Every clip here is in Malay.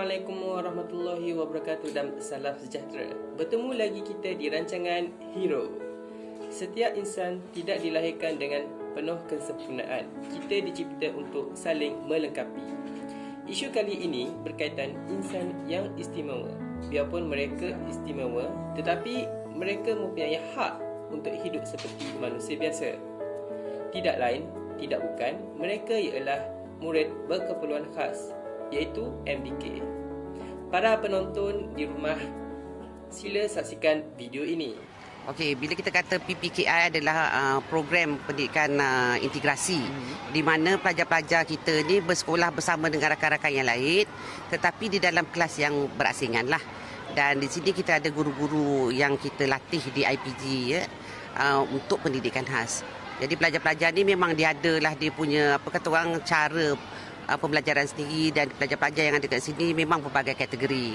Assalamualaikum warahmatullahi wabarakatuh dan salam sejahtera. Bertemu lagi kita di rancangan Hero. Setiap insan tidak dilahirkan dengan penuh kesempurnaan. Kita dicipta untuk saling melengkapi. Isu kali ini berkaitan insan yang istimewa. Biarpun mereka istimewa, tetapi mereka mempunyai hak untuk hidup seperti manusia biasa. Tidak lain, tidak bukan, mereka ialah murid berkeperluan khas, iaitu MBK. Para penonton di rumah, sila saksikan video ini. Okey, bila kita kata PPKI adalah program pendidikan integrasi di mana pelajar-pelajar kita ni bersekolah bersama dengan rakan-rakan yang lain tetapi di dalam kelas yang berasingan lah. Dan di sini kita ada guru-guru yang kita latih di IPG ya, untuk pendidikan khas. Jadi pelajar-pelajar ni memang dia adalah dia punya apa kata orang cara pembelajaran sendiri, dan pelajar-pelajar yang ada kat sini memang berbagai kategori.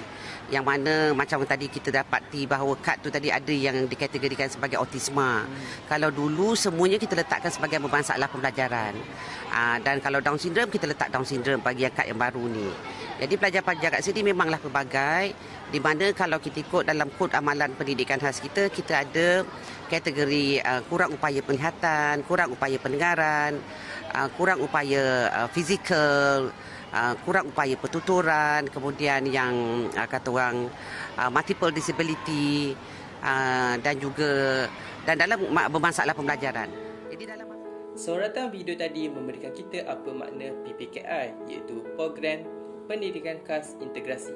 Yang mana macam tadi kita dapati bahawa kad tu tadi ada yang dikategorikan sebagai autisma. Kalau dulu semuanya kita letakkan sebagai masalah pembelajaran. Dan kalau Down syndrome kita letak Down syndrome bagi yang kad yang baru ni. Jadi pelajar-pelajar kat sini memanglah pelbagai, di mana kalau kita ikut dalam kod amalan pendidikan khas kita, kita ada kategori kurang upaya penglihatan, kurang upaya pendengaran, kurang upaya fizikal, kurang upaya pertuturan, kemudian yang kata orang multiple disability, dan dalam bermasalah pembelajaran. Jadi dalam Soratan video tadi memberikan kita apa makna PPKI, iaitu Program Pendidikan Khas Integrasi.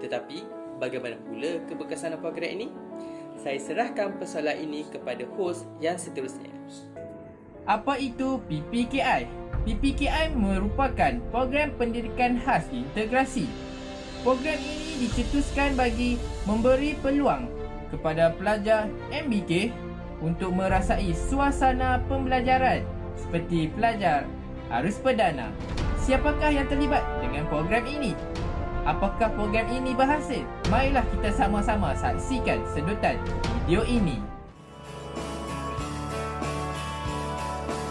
Tetapi, bagaimana pula keberkesanan program ini? Saya serahkan persoalan ini kepada hos yang seterusnya. Apa itu PPKI? PPKI merupakan program pendidikan khas integrasi. Program ini dicetuskan bagi memberi peluang kepada pelajar MBK untuk merasai suasana pembelajaran seperti pelajar arus perdana. Siapakah yang terlibat dengan program ini? Apakah program ini berhasil? Marilah kita sama-sama saksikan sedutan video ini.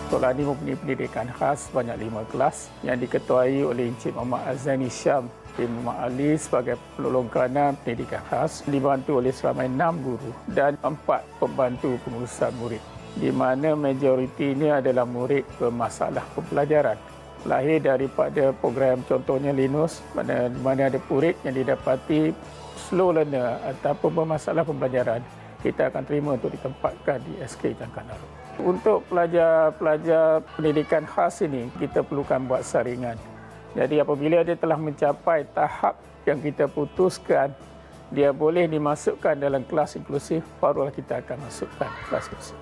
Sekolah ini mempunyai pendidikan khas sebanyak 5 kelas yang diketuai oleh Encik Muhammad Azani Syam bin Muhammad Ali sebagai penolong kerana pendidikan khas, dibantu oleh seramai 6 guru dan 4 pembantu pengurusan murid, di mana majoritinya adalah murid bermasalah pembelajaran. Lahir daripada program contohnya Linus, mana ada murid yang didapati slow learner ataupun bermasalah pembelajaran, kita akan terima untuk ditempatkan di SK Jangkanaru. Untuk pelajar-pelajar pendidikan khas ini, kita perlukan buat saringan. Jadi apabila dia telah mencapai tahap yang kita putuskan, dia boleh dimasukkan dalam kelas inklusif, barulah kita akan masukkan kelas inklusif.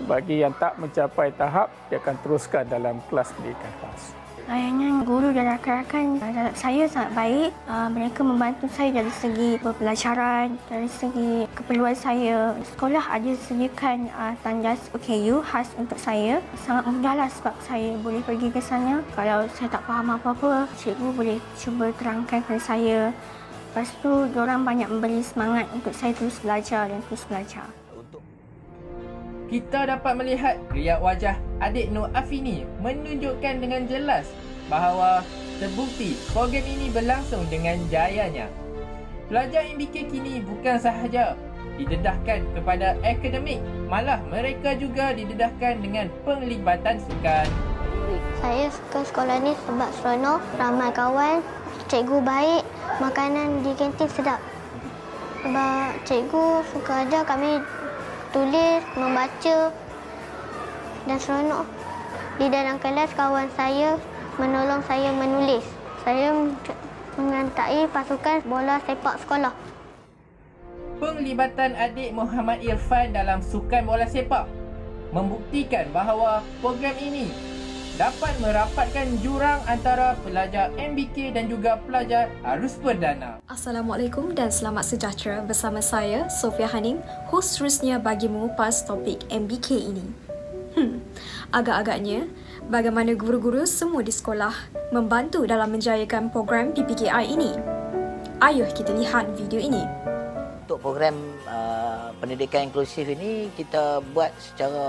Bagi yang tak mencapai tahap, dia akan teruskan dalam kelas pendidikan khas. Ayahnya guru dan rakan-rakan saya sangat baik. Mereka membantu saya dari segi pembelajaran, dari segi keperluan saya. Sekolah ada sediakan tandas OKU khas untuk saya. Sangat mudahlah sebab saya boleh pergi ke sana. Kalau saya tak faham apa-apa, cikgu boleh cuba terangkan kepada saya. Lepas tu, diorang banyak memberi semangat untuk saya terus belajar dan terus belajar. Kita dapat melihat riak wajah adik Nur Afini menunjukkan dengan jelas bahawa terbukti program ini berlangsung dengan jayanya. Pelajar MBK kini bukan sahaja didedahkan kepada akademik, malah mereka juga didedahkan dengan penglibatan sukan. Saya suka sekolah ni sebab seronok, ramai kawan, cikgu baik, makanan di kantin sedap. Sebab cikgu suka ajar kami tulis, membaca dan seronok. Di dalam kelas, kawan saya menolong saya menulis. Saya mengantai pasukan bola sepak sekolah. Penglibatan adik Muhammad Irfan dalam sukan bola sepak membuktikan bahawa program ini dapat merapatkan jurang antara pelajar MBK dan juga pelajar arus perdana. Assalamualaikum dan selamat sejahtera bersama saya, Sofia Hanim, hos seterusnya bagi mengupas topik MBK ini. Agak-agaknya, bagaimana guru-guru semua di sekolah membantu dalam menjayakan program PPKI ini? Ayuh kita lihat video ini. Untuk program pendidikan inklusif ini, kita buat secara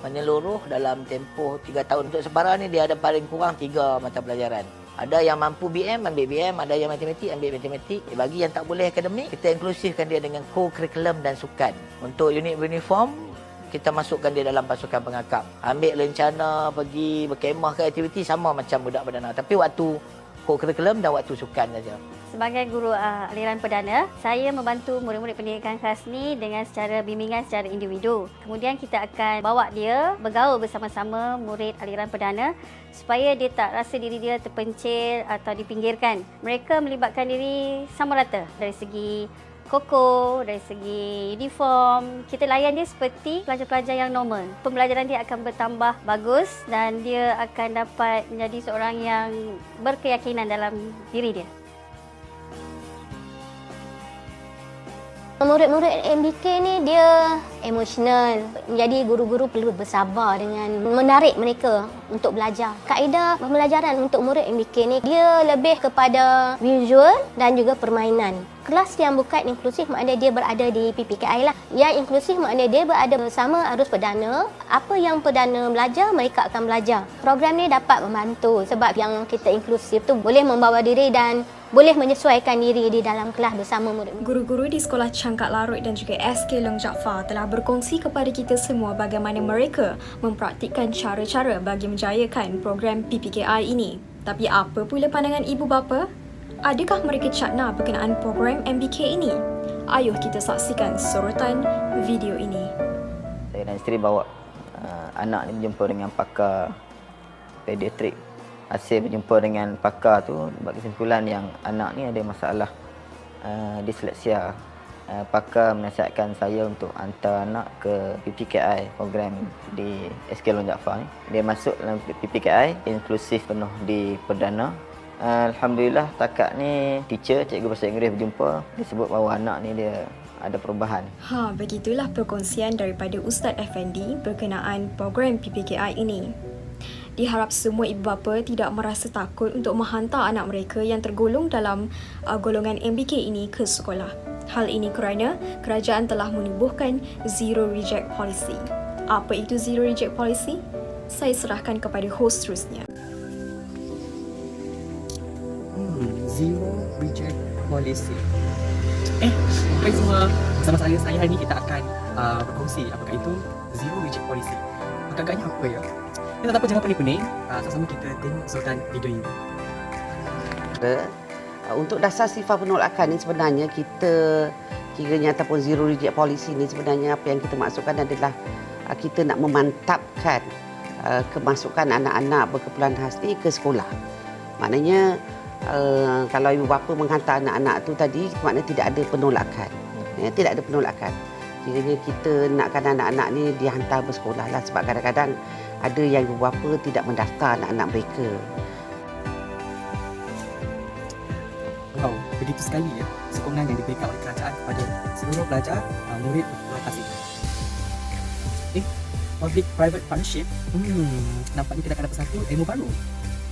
menyeluruh dalam tempoh 3 tahun. Untuk sebarang ni dia ada paling kurang 3 mata pelajaran. Ada yang mampu BM, ambil BM. Ada yang matematik, ambil matematik. Bagi yang tak boleh akademik, kita inklusifkan dia dengan co-curriculum dan sukan. Untuk unit uniform, kita masukkan dia dalam pasukan pengakap. Ambil rencana pergi berkemah ke aktiviti sama macam budak perdana. Tapi waktu co-curriculum dan waktu sukan saja. Sebagai guru aliran perdana, saya membantu murid-murid pendidikan khas ni dengan secara bimbingan secara individu. Kemudian kita akan bawa dia bergaul bersama-sama murid aliran perdana supaya dia tak rasa diri dia terpencil atau dipinggirkan. Mereka melibatkan diri sama rata dari segi koko, dari segi uniform. Kita layan dia seperti pelajar-pelajar yang normal. Pembelajaran dia akan bertambah bagus dan dia akan dapat menjadi seorang yang berkeyakinan dalam diri dia. Murid-murid MBK ni dia emosional. Jadi guru-guru perlu bersabar dengan menarik mereka untuk belajar. Kaedah pembelajaran untuk murid MBK ni dia lebih kepada visual dan juga permainan. Kelas yang bukan inklusif maknanya dia berada di PPKI lah. Yang inklusif maknanya dia berada bersama arus perdana. Apa yang perdana belajar, mereka akan belajar. Program ni dapat membantu sebab yang kita inklusif tu boleh membawa diri dan boleh menyesuaikan diri di dalam kelas bersama murid. Guru-guru di Sekolah Cangkat Larut dan juga SK Long Jaafar telah berkongsi kepada kita semua bagaimana mereka mempraktikkan cara-cara bagi menjayakan program PPKI ini. Tapi apa pula pandangan ibu bapa? Adakah mereka cakna berkenaan program MBK ini? Ayuh kita saksikan sorotan video ini. Saya dan isteri bawa anak ni berjumpa dengan pakar pediatrik. Hasil berjumpa dengan pakar tu buat kesimpulan yang anak ni ada masalah disleksia. Pakar menasihatkan saya untuk hantar anak ke PPKI program di SK Long Jaafar ni. Dia masuk dalam PPKI inklusif penuh di perdana. Alhamdulillah takat ni teacher, cikgu bahasa Inggeris berjumpa, dia sebut bahawa anak ni dia ada perubahan. Begitulah perkongsian daripada Ustaz Effendi berkenaan program PPKI ini. Diharap semua ibu bapa tidak merasa takut untuk menghantar anak mereka yang tergolong dalam golongan MBK ini ke sekolah. Hal ini kerana kerajaan telah menubuhkan Zero Reject Policy. Apa itu Zero Reject Policy? Saya serahkan kepada hos terusnya. Zero Reject Policy. Baik semua, bersama saya hari ini kita akan berkongsi apakah itu Zero Reject Policy. Agak-agaknya apa ya? Kita tak apa, jangan pening-pening. Sama-sama kita tengok sorotan video ini. Untuk dasar sifar penolakan ni sebenarnya kita kiranya ataupun Zero Reject Policy ni sebenarnya apa yang kita maksudkan adalah kita nak memantapkan kemasukan anak-anak berkeperluan khas ni ke sekolah. Maknanya kalau ibu bapa menghantar anak-anak tu tadi maknanya tidak ada penolakan. Tidak ada penolakan. Kiranya kita nakkan anak-anak ni dihantar bersekolah lah sebab kadang-kadang ada yang ibu bapa tidak mendaftar anak-anak mereka. Wow, begitu sekali ya sokongan yang diberikan oleh kerajaan kepada seluruh pelajar murid berkeperluan khas ini. Public-private partnership. Nampaknya kita akan dapat satu ilmu baru.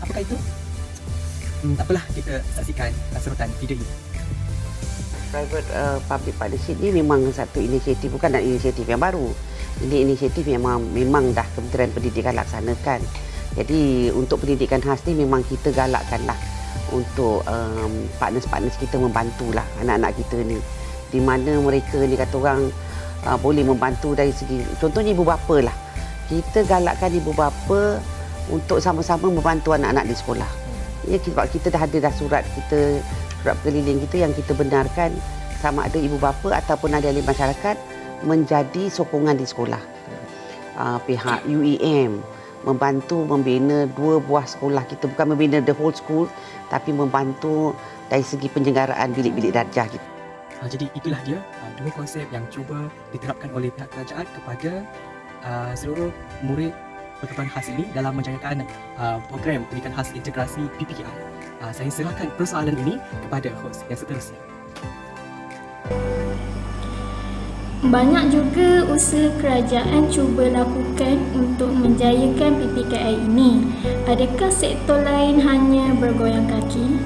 Apakah itu? Tak apalah, kita saksikan sorotan video ini. Private public partnership ni memang satu inisiatif, bukan inisiatif yang baru. Ini inisiatif memang dah Kementerian Pendidikan laksanakan. Jadi untuk pendidikan khas ni memang kita galakkanlah untuk partners-partners kita membantulah anak-anak kita ni. Di mana mereka ni kata orang boleh membantu dari segi, contohnya ibu bapa lah. Kita galakkan ibu bapa untuk sama-sama membantu anak-anak di sekolah. Ya, sebab kita dah ada surat keliling kita yang kita benarkan sama ada ibu bapa ataupun ahli masyarakat menjadi sokongan di sekolah. Pihak UEM membantu membina 2 buah sekolah kita, bukan membina the whole school tapi membantu dari segi penyelenggaraan bilik-bilik darjah kita. Jadi itulah dia 2 konsep yang cuba diterapkan oleh pihak kerajaan kepada seluruh murid berkeperluan khas ini dalam menjayakan program pendidikan khas integrasi PPKI. Saya serahkan persoalan ini kepada hos yang seterusnya. Banyak juga usaha kerajaan cuba lakukan untuk menjayakan PPKI ini. Adakah sektor lain hanya bergoyang kaki?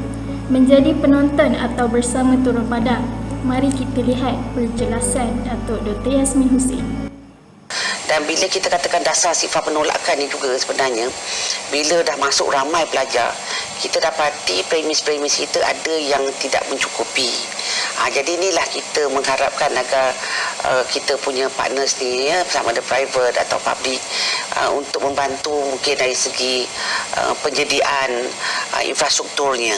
Menjadi penonton atau bersama turun padang? Mari kita lihat penjelasan Datuk Dr. Yasmin Hussein. Dan bila kita katakan dasar sifat penolakan ni juga sebenarnya, bila dah masuk ramai pelajar, kita dapati premis-premis kita ada yang tidak mencukupi. Jadi inilah kita mengharapkan agar kita punya partners ni, sama ada private atau public, untuk membantu mungkin dari segi penyediaan infrastrukturnya.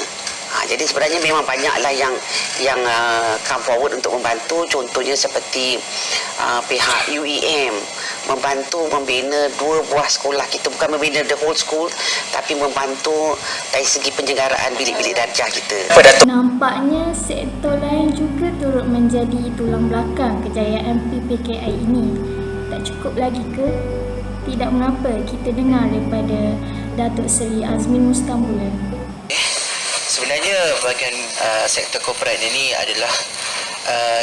Jadi sebenarnya memang banyaklah yang come forward untuk membantu. Contohnya seperti pihak UEM membantu membina 2 buah sekolah kita, bukan membina the whole school, tapi membantu dari segi penyelenggaraan bilik-bilik darjah kita. Nampaknya sektor lain juga turut menjadi tulang belakang kejayaan PPKI ini. Tak cukup lagi ke? Tidak mengapa kita dengar daripada Datuk Seri Azmin Mustambulan. Sebenarnya bahagian sektor korporat ini adalah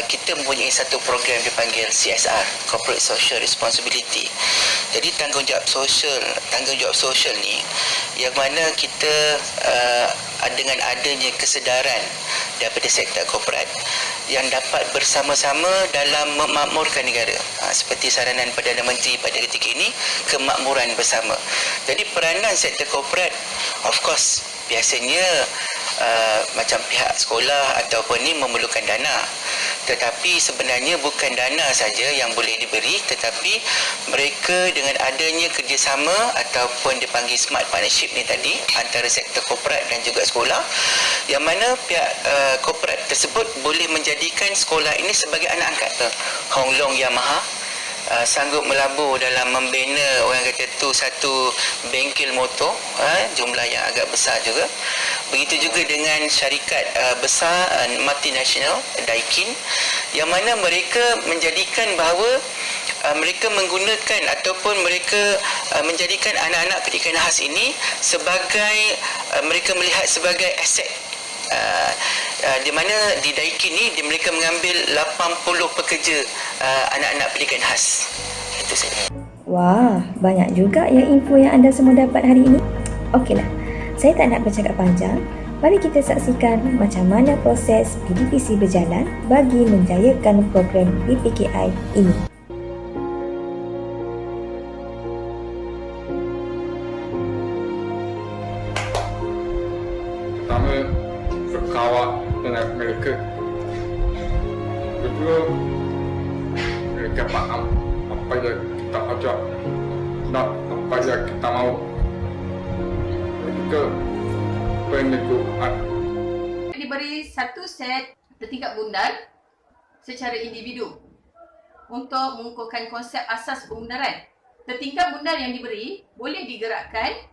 kita mempunyai satu program dipanggil CSR, Corporate Social Responsibility. Jadi tanggungjawab sosial ni yang mana kita dengan adanya kesedaran daripada sektor korporat yang dapat bersama-sama dalam memakmurkan negara. Seperti saranan Perdana Menteri pada ketika ini, kemakmuran bersama. Jadi peranan sektor korporat, of course, biasanya macam pihak sekolah ataupun ni memerlukan dana. Tetapi sebenarnya bukan dana saja yang boleh diberi, tetapi mereka dengan adanya kerjasama ataupun dipanggil smart partnership ni tadi antara sektor korporat dan juga sekolah, yang mana pihak korporat tersebut boleh menjadikan sekolah ini sebagai anak angkat. Hong Leong Yamaha sanggup melabur dalam membina orang kata tu satu bengkel motor, jumlah yang agak besar juga. Begitu juga dengan syarikat besar multinational Daikin, yang mana mereka menjadikan bahawa mereka menggunakan ataupun mereka menjadikan anak-anak pendidikan khas ini sebagai mereka melihat sebagai aset. Di mana di Daikin ni mereka mengambil 80 pekerja anak-anak pendidikan khas. Itu saja. Wah, banyak juga info yang anda semua dapat hari ini. Okeylah, saya tak nak bercakap panjang. Mari kita saksikan macam mana proses PDPC berjalan bagi menjayakan program PPKI ini. Pertama, berkawal dengan mereka. Kedua, mereka faham apa yang kita ajar dan apa yang kita mahu. Ketiga, peneguhan. Diberi satu set bertingkat bundar secara individu untuk mengukuhkan konsep asas pembundaran. Tertingkat bundar yang diberi boleh digerakkan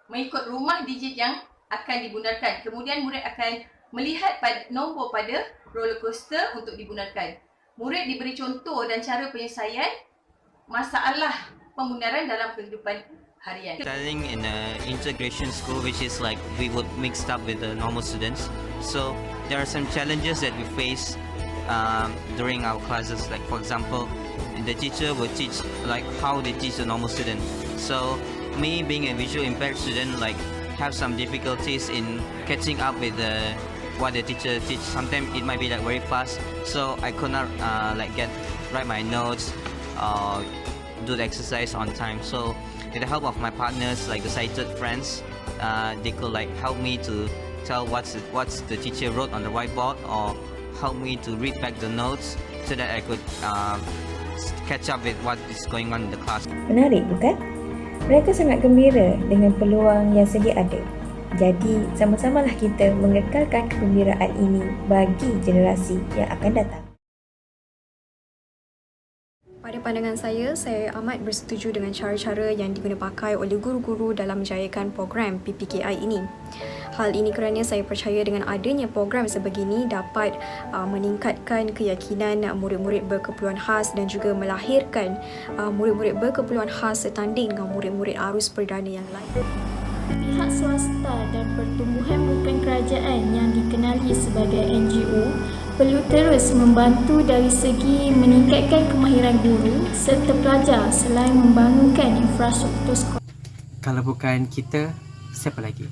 mengikut rumah digit yang akan dibundarkan. Kemudian murid akan melihat nombor pada roller coaster untuk dibundarkan. Murid diberi contoh dan cara penyelesaian masalah pembundaran dalam kehidupan harian. Studying in an integration school, which is like we would mix up with the normal students. So there are some challenges that we face during our classes. Like for example, the teacher will teach like how they teach the normal student. So me being a visual impaired student, like have some difficulties in catching up with what the teacher teach. Sometimes it might be like very fast, so I could not write my notes or do the exercise on time. So with the help of my partners, like the sighted friends, they could like help me to tell what's the teacher wrote on the whiteboard, or help me to read back the notes so that I could catch up with what is going on in the class. Menarik bukan? Mereka sangat gembira dengan peluang yang sedia ada. Jadi, sama-samalah kita mengekalkan kegembiraan ini bagi generasi yang akan datang. Pada pandangan saya amat bersetuju dengan cara-cara yang diguna pakai oleh guru-guru dalam menjayakan program PPKI ini. Hal ini kerana saya percaya dengan adanya program sebegini dapat meningkatkan keyakinan murid-murid berkeperluan khas dan juga melahirkan murid-murid berkeperluan khas setanding dengan murid-murid arus perdana yang lain. Pihak swasta dan pertumbuhan bukan kerajaan yang dikenali sebagai NGO perlu terus membantu dari segi meningkatkan kemahiran guru serta pelajar selain membangunkan infrastruktur sekolah. Kalau bukan kita, siapa lagi?